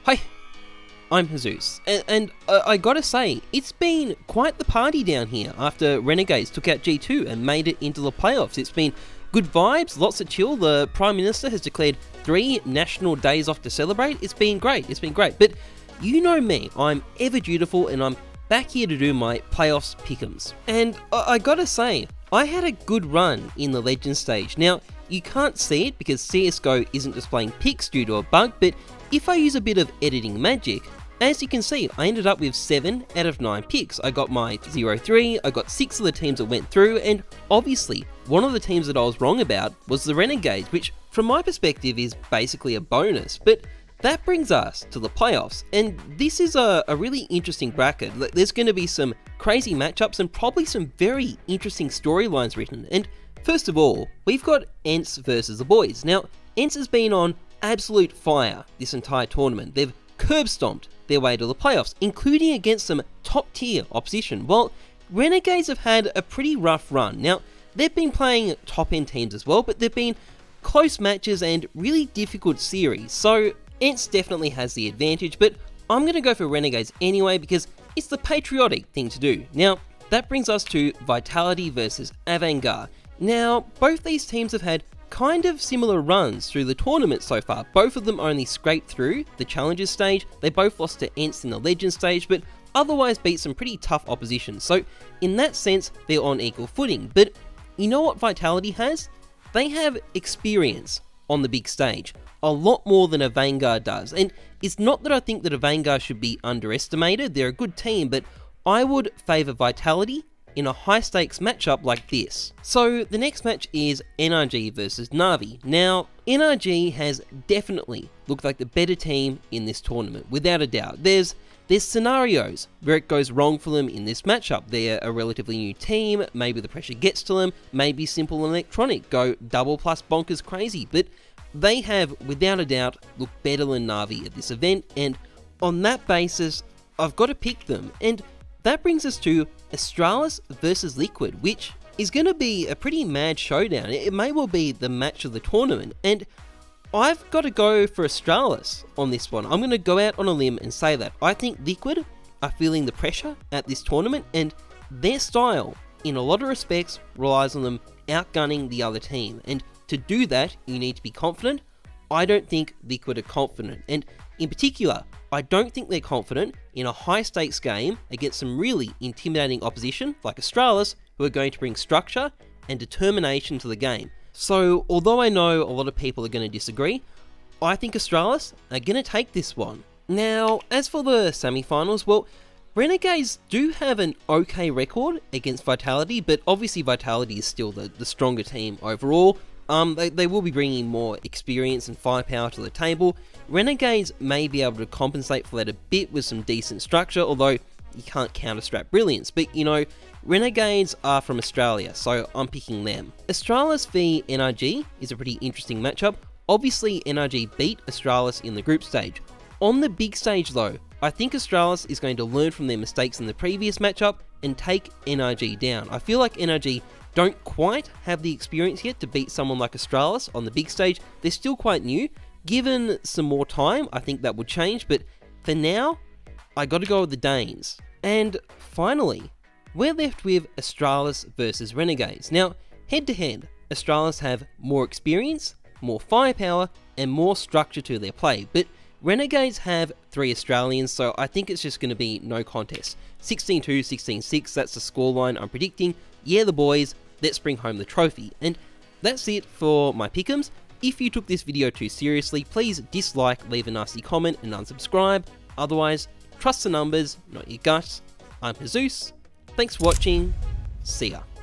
Hi, I'm Heyzeus, and I gotta say, it's been quite the party down here after Renegades took out G2 and made it into the playoffs. It's been good vibes, lots of chill. The Prime Minister has declared 3 national days off to celebrate. It's been great, but you know me, I'm ever dutiful and I'm back here to do my playoffs pick'ems. And I gotta say, I had a good run in the Legends stage. Now, you can't see it because CSGO isn't displaying picks due to a bug, but if I use a bit of editing magic, as you can see, I ended up with 7 out of 9 picks. I got my 0-3, I got 6 of the teams that went through, and obviously, one of the teams that I was wrong about was the Renegades, which from my perspective is basically a bonus. But that brings us to the playoffs, and this is a really interesting bracket. There's going to be some crazy matchups and probably some very interesting storylines written. And first of all, we've got ENCE versus the boys. Now, ENCE has been on absolute fire this entire tournament. They've curb stomped their way to the playoffs, including against some top tier opposition, while Renegades have had a pretty rough run. Now, they've been playing top end teams as well, but they've been close matches and really difficult series, so ENCE definitely has the advantage, but I'm going to go for Renegades anyway because it's the patriotic thing to do. Now, that brings us to Vitality versus Avangard. Now, both these teams have had kind of similar runs through the tournament so far. Both of them only scraped through the Challengers stage. They both lost to ENCE in the Legends stage, but otherwise beat some pretty tough opposition. So in that sense, they're on equal footing. But you know what Vitality has? They have experience on the big stage. A lot more than a Vanguard does. And it's not that I think that a Vanguard should be underestimated. They're a good team, but I would favour Vitality in a high stakes matchup like this. So the next match is NRG versus Navi. Now, NRG has definitely looked like the better team in this tournament, without a doubt. There's scenarios where it goes wrong for them in this matchup. They're a relatively new team, maybe the pressure gets to them, maybe Simple and Electronic go double plus bonkers crazy, but they have, without a doubt, looked better than Navi at this event, and on that basis, I've got to pick them. And that brings us to Astralis versus Liquid, which is going to be a pretty mad showdown. It may well be the match of the tournament, and I've got to go for Astralis on this one. I'm going to go out on a limb and say that. I think Liquid are feeling the pressure at this tournament, and their style, in a lot of respects, relies on them outgunning the other team, and to do that, you need to be confident. I don't think Liquid are confident, and in particular, I don't think they're confident in a high-stakes game against some really intimidating opposition like Astralis, who are going to bring structure and determination to the game. So, although I know a lot of people are going to disagree, I think Astralis are going to take this one. Now, as for the semi-finals, well, Renegades do have an okay record against Vitality, but obviously Vitality is still the stronger team overall. They will be bringing more experience and firepower to the table. Renegades may be able to compensate for that a bit with some decent structure, although you can't counter-strap brilliance. But, you know, Renegades are from Australia, so I'm picking them. Astralis v NRG is a pretty interesting matchup. Obviously, NRG beat Astralis in the group stage. On the big stage, though, I think Astralis is going to learn from their mistakes in the previous matchup and take NRG down. I feel like NRG don't quite have the experience yet to beat someone like Astralis on the big stage. They're still quite new. Given some more time, I think that would change, but for now, I gotta go with the Danes. And finally, we're left with Astralis versus Renegades. Now, head to head, Astralis have more experience, more firepower, and more structure to their play, but Renegades have 3 Australians, so I think it's just going to be no contest. 16-2, 16-6, that's the scoreline I'm predicting. Yeah, the boys, let's bring home the trophy. And that's it for my pick'ems. If you took this video too seriously, please dislike, leave a nasty comment, and unsubscribe. Otherwise, trust the numbers, not your guts. I'm Heyzeus. Thanks for watching. See ya.